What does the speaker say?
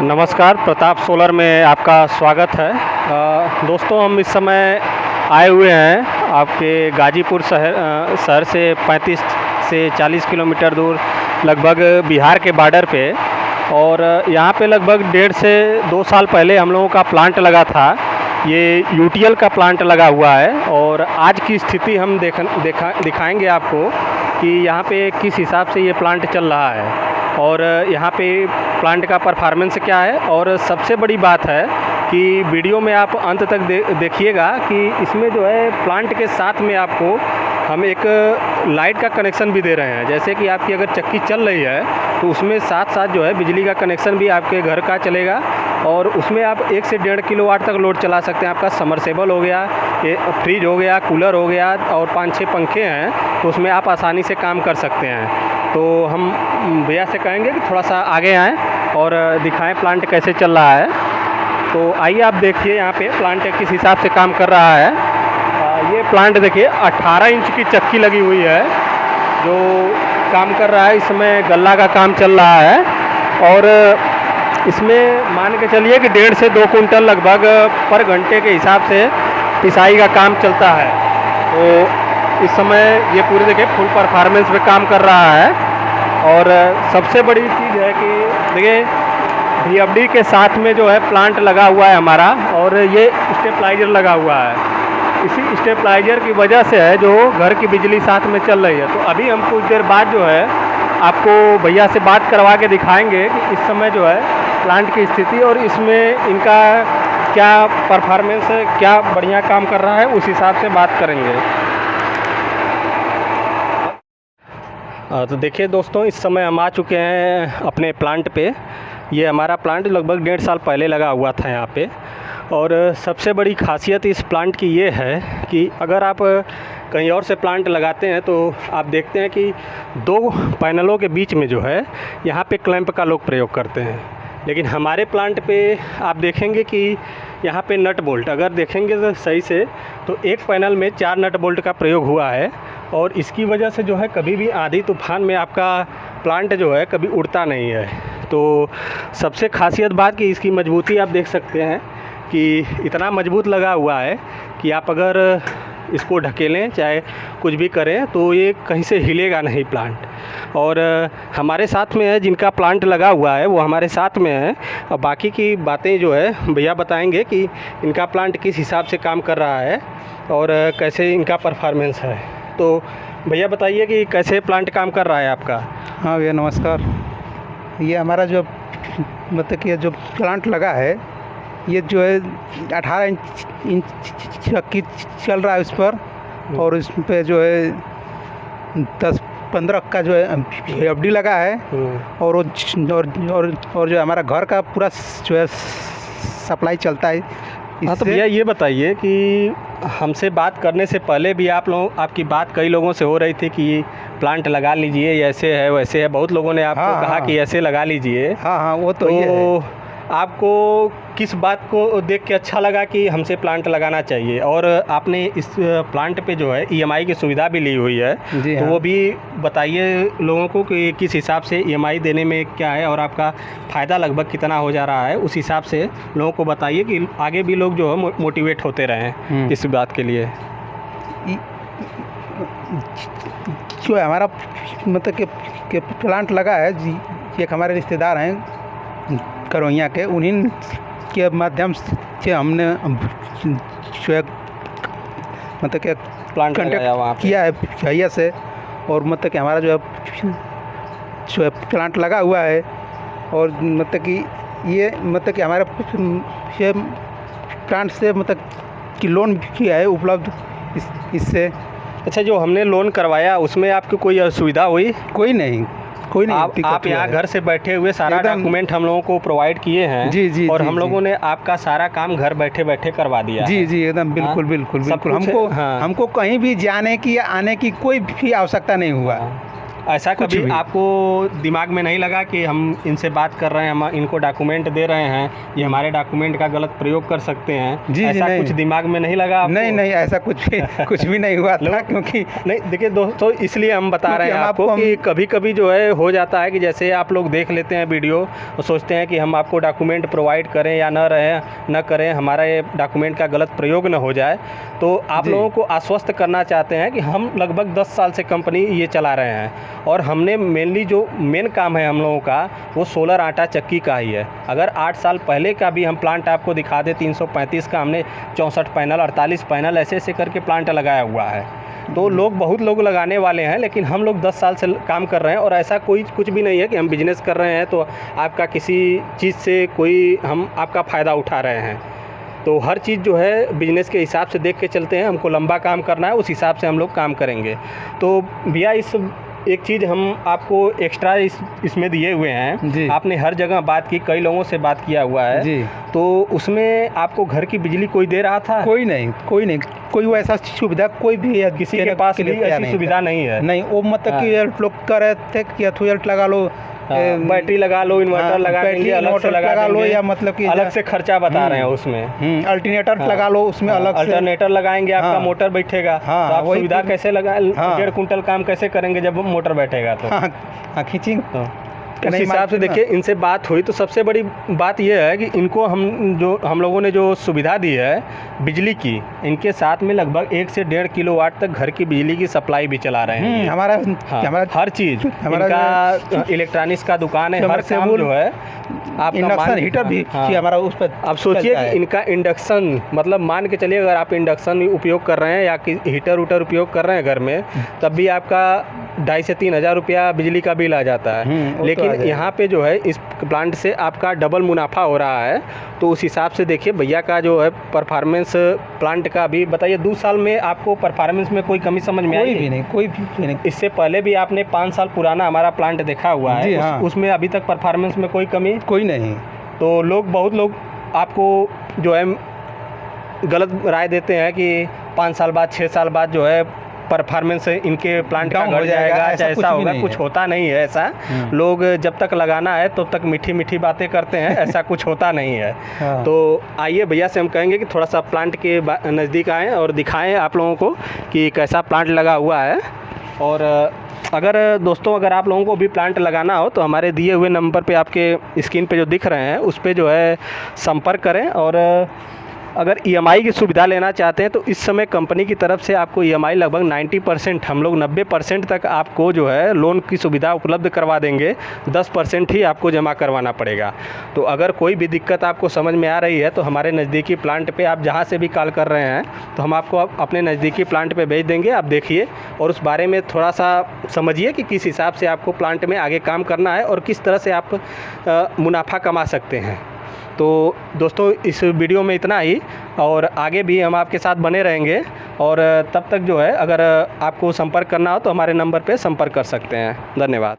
नमस्कार, प्रताप सोलर में आपका स्वागत है। दोस्तों, हम इस समय आए हुए हैं आपके गाजीपुर शहर से 35 से 40 किलोमीटर दूर लगभग बिहार के बॉर्डर पे। और यहाँ पे लगभग 1.5 से 2 साल पहले हम लोगों का प्लांट लगा था। ये यूटीएल का प्लांट लगा हुआ है और आज की स्थिति हम दिखाएंगे आपको कि यहाँ पे किस हिसाब से ये प्लांट चल रहा है और यहाँ पे प्लांट का परफॉर्मेंस क्या है। और सबसे बड़ी बात है कि वीडियो में आप अंत तक देखिएगा कि इसमें जो है प्लांट के साथ में आपको हम एक लाइट का कनेक्शन भी दे रहे हैं। जैसे कि आपकी अगर चक्की चल रही है तो उसमें साथ साथ जो है बिजली का कनेक्शन भी आपके घर का चलेगा और उसमें आप 1 से 1.5 किलोवाट तक लोड चला सकते हैं। आपका समरसेबल हो गया, ये फ्रिज हो गया, कूलर हो गया और 5-6 पंखे हैं तो उसमें आप आसानी से काम कर सकते हैं। तो हम भैया से कहेंगे कि थोड़ा सा आगे आएँ और दिखाएं प्लांट कैसे चल रहा है। तो आइए आप देखिए यहाँ पे प्लांट किस हिसाब से काम कर रहा है। ये प्लांट देखिए 18 इंच की चक्की लगी हुई है जो काम कर रहा है। इसमें गल्ला का काम चल रहा है और इसमें मान के चलिए कि 1.5 से 2 कुंटल लगभग पर घंटे के हिसाब से पिसाई का काम चलता है। तो इस समय ये पूरे देखिए फुल परफॉर्मेंस पे काम कर रहा है। और सबसे बड़ी चीज़ है कि देखिए VFD के साथ में जो है प्लांट लगा हुआ है हमारा और ये स्टेबलाइजर लगा हुआ है। इसी स्टेबलाइजर की वजह से है जो घर की बिजली साथ में चल रही है। तो अभी हम कुछ देर बाद जो है आपको भैया से बात करवा के दिखाएंगे कि इस समय जो है प्लांट की स्थिति और इसमें इनका क्या परफॉर्मेंस है, क्या बढ़िया काम कर रहा है, उस हिसाब से बात करेंगे। तो देखिए दोस्तों, इस समय हम आ चुके हैं अपने प्लांट पे। ये हमारा प्लांट लगभग 1.5 साल पहले लगा हुआ था यहाँ पे। और सबसे बड़ी खासियत इस प्लांट की ये है कि अगर आप कहीं और से प्लांट लगाते हैं तो आप देखते हैं कि 2 पैनलों के बीच में जो है यहाँ पे क्लैंप का लोग प्रयोग करते हैं। लेकिन हमारे प्लांट पे आप देखेंगे कि यहाँ पे नट बोल्ट अगर देखेंगे तो सही से तो एक पैनल में 4 नट बोल्ट का प्रयोग हुआ है। और इसकी वजह से जो है कभी भी आंधी तूफान में आपका प्लांट जो है कभी उड़ता नहीं है। तो सबसे खासियत बात कि इसकी मजबूती आप देख सकते हैं कि इतना मजबूत लगा हुआ है कि आप अगर इसको ढकेलें चाहे कुछ भी करें तो ये कहीं से हिलेगा नहीं प्लांट। और हमारे साथ में है जिनका प्लांट लगा हुआ है वो हमारे साथ में है और बाकी की बातें जो है भैया बताएंगे कि इनका प्लांट किस हिसाब से काम कर रहा है और कैसे इनका परफॉर्मेंस है। तो भैया बताइए कि कैसे प्लांट काम कर रहा है आपका। हाँ भैया नमस्कार। ये हमारा जो मतलब कि जो प्लांट लगा है ये जो है 18 इंच चक्की चल रहा है उस पर और इस पे जो है 10-15 का जो है VFD लगा है और जो हमारा घर का पूरा जो है सप्लाई चलता है। हाँ तो भैया ये बताइए कि हमसे बात करने से पहले भी आपकी बात कई लोगों से हो रही थी कि प्लांट लगा लीजिए, ऐसे है वैसे है। बहुत लोगों ने आपको कहा कि ऐसे लगा लीजिए। हाँ वो तो ये है। आपको किस बात को देख के अच्छा लगा कि हमसे प्लांट लगाना चाहिए और आपने इस प्लांट पे जो है EMI की सुविधा भी ली हुई है। जी तो हाँ। वो भी बताइए लोगों को कि किस हिसाब से EMI देने में क्या है और आपका फ़ायदा लगभग कितना हो जा रहा है, उस हिसाब से लोगों को बताइए कि आगे भी लोग जो है मोटिवेट होते रहें इस बात के लिए। जो हमारा मतलब कि प्लांट लगा है जी, एक हमारे रिश्तेदार हैं करवैया के, उन्हीं के माध्यम से हमने जो है मतलब कि प्लांट कॉन्टेक्ट किया है भैया से। और मतलब कि हमारा जो है प्लांट लगा हुआ है और मतलब कि ये मतलब कि हमारे ये प्लांट से मतलब कि लोन भी है उपलब्ध इससे। अच्छा, जो हमने लोन करवाया उसमें आपको कोई असुविधा हुई? कोई नहीं। आप यहाँ घर से बैठे हुए सारा डॉक्यूमेंट हम लोगों को प्रोवाइड किए हैं। जी और हम लोगों ने आपका सारा काम घर बैठे बैठे करवा दिया। जी एकदम बिल्कुल। हमको कहीं भी जाने की या आने की कोई भी आवश्यकता नहीं हुआ। ऐसा कुछ कभी भी। आपको दिमाग में नहीं लगा कि हम इनसे बात कर रहे हैं, हम इनको डॉक्यूमेंट दे रहे हैं, ये हमारे डॉक्यूमेंट का गलत प्रयोग कर सकते हैं? जी, ऐसा नहीं। कुछ दिमाग में नहीं लगा आपको? नहीं, नहीं, ऐसा कुछ भी नहीं हुआ था, क्योंकि नहीं, देखिए दोस्तों, इसलिए हम बता रहे हैं क्योंकि हम आपको आपको कि कभी-कभी जो है हो जाता है कि जैसे आप लोग देख लेते हैं वीडियो और सोचते हैं कि हम आपको डॉक्यूमेंट प्रोवाइड करें या न करें, हमारा ये डॉक्यूमेंट का गलत प्रयोग न हो जाए। तो आप जी। लोगों को आश्वस्त करना चाहते हैं कि हम लगभग 10 साल से कंपनी ये चला रहे हैं और हमने मेनली जो मेन काम है हम लोगों का वो सोलर आटा चक्की का ही है। अगर 8 साल पहले का भी हम प्लांट आपको दिखा दें, 335 का हमने 64 पैनल, 48 पैनल ऐसे करके प्लांट लगाया हुआ है। तो बहुत लोग लगाने वाले हैं, लेकिन हम लोग 10 साल से काम कर रहे हैं और ऐसा कुछ भी नहीं है कि हम बिजनेस कर रहे हैं तो आपका किसी चीज़ से हम आपका फ़ायदा उठा रहे हैं। तो हर चीज़ जो है बिजनेस के हिसाब से देख के चलते हैं, हमको लंबा काम करना है, उस हिसाब से हम लोग काम करेंगे। तो भैया एक चीज़ हम आपको एक्स्ट्रा इसमें दिए हुए हैं। जी। आपने हर जगह बात की, कई लोगों से बात किया हुआ है जी। तो उसमें आपको घर की बिजली कोई दे रहा था? कोई नहीं, कोई वो ऐसा सुविधा कोई भी किसी के पास भी ऐसी सुविधा नहीं है? नहीं, वो मतलब कि लोग कह रहे थे कि अथुएल्ट लगा लो, बैटरी लगा लो, इन्वर्टर लगा देंगे, अलग से लगा लो, देंगे, या मतलब कि अलग से खर्चा बता रहे हैं उसमें। अल्टरनेटर लगा लो, उसमें अलग से अल्टरनेटर लगाएंगे, आपका हाँ। मोटर बैठेगा। हाँ, तो आप वही सुविधा कैसे लगाए? हाँ। 1.5 कुंटल काम कैसे करेंगे जब मोटर बैठेगा तो? हाँ, खींची उस हिसाब से देखिए, इनसे बात हुई तो सबसे बड़ी बात यह है कि इनको हम लोगों ने जो सुविधा दी है बिजली की, इनके साथ में लगभग 1 से 1.5 किलोवाट तक घर की बिजली की सप्लाई भी चला रहे हैं। हमारा हर चीज़, इनका इलेक्ट्रॉनिक्स का दुकान है, हर काम जो है आपका इंडक्शन हीटर भी हमारा उस पर। अब सोचिए कि इनका इंडक्शन, मतलब मान के चलिए अगर आप इंडक्शन उपयोग कर रहे हैं या हीटर उपयोग कर रहे हैं घर में, तब भी आपका 2,500 से 3,000 रुपया बिजली का बिल आ जाता है। लेकिन यहाँ पे जो है इस प्लांट से आपका डबल मुनाफा हो रहा है। तो उस हिसाब से देखिए भैया का जो है परफॉर्मेंस प्लांट का भी बताइए, 2 साल में आपको परफॉर्मेंस में कोई कमी समझ में आई? कोई भी नहीं। इससे पहले भी आपने 5 साल पुराना हमारा प्लांट देखा हुआ है। हाँ। उसमें अभी तक परफॉर्मेंस में कोई कमी कोई नहीं। तो बहुत लोग आपको जो है गलत राय देते हैं कि 5 साल बाद, 6 साल बाद जो है परफॉर्मेंस इनके प्लांट का घट जाएगा, ऐसा होगा। कुछ होता नहीं है ऐसा। लोग जब तक लगाना है तब तक मीठी मीठी बातें करते हैं, ऐसा कुछ होता नहीं है। हाँ। तो आइए भैया से हम कहेंगे कि थोड़ा सा प्लांट के नज़दीक आएँ और दिखाएं आप लोगों को कि कैसा प्लांट लगा हुआ है। और अगर आप लोगों को भी प्लांट लगाना हो तो हमारे दिए हुए नंबर पे, आपके स्क्रीन पे जो दिख रहे हैं उस पे जो है संपर्क करें। और अगर EMI की सुविधा लेना चाहते हैं तो इस समय कंपनी की तरफ से आपको EMI लगभग 90%, हम लोग 90% तक आपको जो है लोन की सुविधा उपलब्ध करवा देंगे। 10% ही आपको जमा करवाना पड़ेगा। तो अगर कोई भी दिक्कत आपको समझ में आ रही है तो हमारे नज़दीकी प्लांट पे आप जहाँ से भी कॉल कर रहे हैं तो हम आपको अपने नज़दीकी प्लांट पे भेज देंगे। आप देखिए और उस बारे में थोड़ा सा समझिए कि किस हिसाब से आपको प्लांट में आगे काम करना है और किस तरह से आप मुनाफा कमा सकते हैं। तो दोस्तों, इस वीडियो में इतना ही, और आगे भी हम आपके साथ बने रहेंगे। और तब तक जो है अगर आपको संपर्क करना हो तो हमारे नंबर पे संपर्क कर सकते हैं। धन्यवाद।